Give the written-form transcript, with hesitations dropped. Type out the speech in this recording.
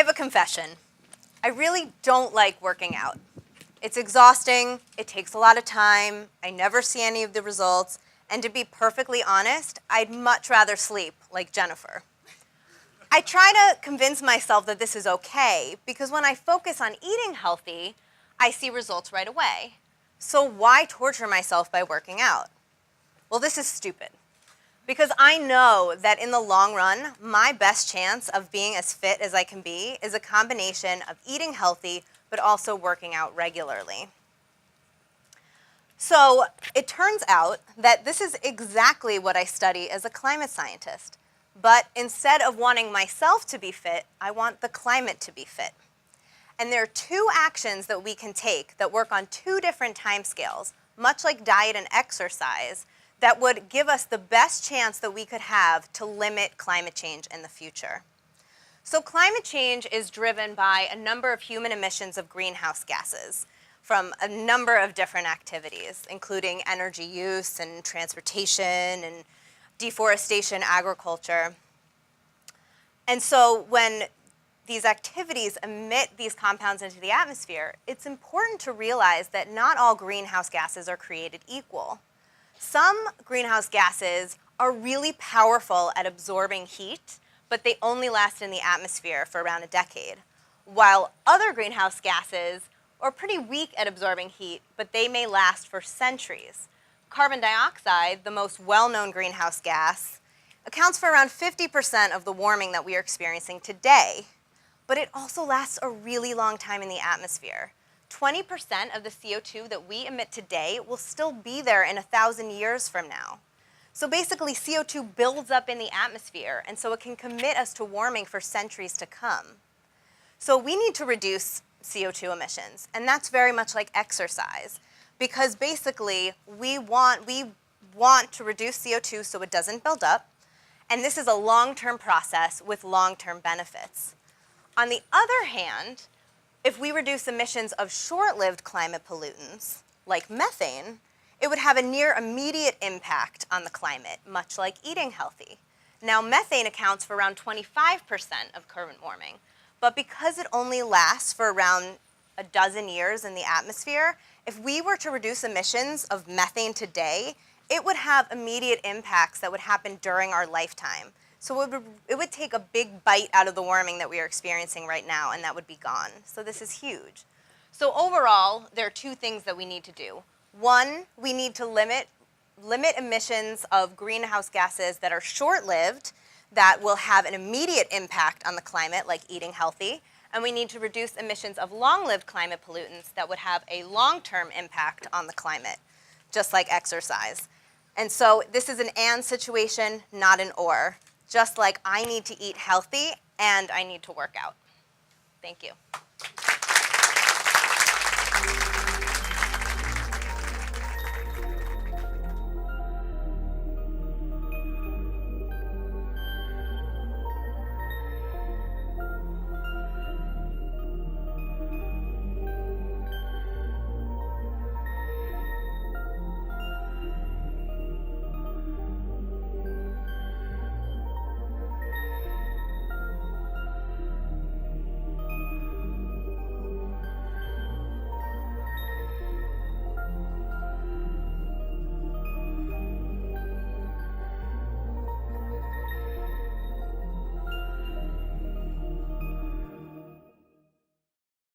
have a confession. I really don't like working out. It's exhausting, it takes a lot of time, I never see any of the results, and to be perfectly honest, I'd much rather sleep like Jennifer. I try to convince myself that this is okay because when I focus on eating healthy, I see results right away. So why torture myself by working out? Well, this is stupid. Because I know that in the long run, my best chance of being as fit as I can be is a combination of eating healthy, but also working out regularly. So it turns out that this is exactly what I study as a climate scientist. But instead of wanting myself to be fit, I want the climate to be fit. And there are two actions that we can take that work on two different timescales, much like diet and exercise, that would give us the best chance that we could have to limit climate change in the future. So climate change is driven by a number of human emissions of greenhouse gases from a number of different activities, including energy use and transportation and deforestation, agriculture. And so when these activities emit these compounds into the atmosphere, it's important to realize that not all greenhouse gases are created equal. Some greenhouse gases are really powerful at absorbing heat, but they only last in the atmosphere for around a decade, while other greenhouse gases are pretty weak at absorbing heat, but they may last for centuries. Carbon dioxide, the most well-known greenhouse gas, accounts for around 50% of the warming that we are experiencing today, but it also lasts a really long time in the atmosphere. 20% of the CO2 that we emit today will still be there in 1,000 years from now. So basically, CO2 builds up in the atmosphere, and so it can commit us to warming for centuries to come. So we need to reduce CO2 emissions, and that's very much like exercise, because basically we want to reduce CO2 so it doesn't build up, and this is a long-term process with long-term benefits. On the other hand, if we reduce emissions of short-lived climate pollutants, like methane, it would have a near immediate impact on the climate, much like eating healthy. Now, methane accounts for around 25% of current warming, but because it only lasts for around a dozen years in the atmosphere, if we were to reduce emissions of methane today, it would have immediate impacts that would happen during our lifetime. So it would take a big bite out of the warming that we are experiencing right now, and that would be gone. So this is huge. So overall, there are two things that we need to do. One, we need to limit emissions of greenhouse gases that are short-lived, that will have an immediate impact on the climate, like eating healthy. And we need to reduce emissions of long-lived climate pollutants that would have a long-term impact on the climate, just like exercise. And so this is an and situation, not an or. Just like I need to eat healthy and I need to work out. Thank you.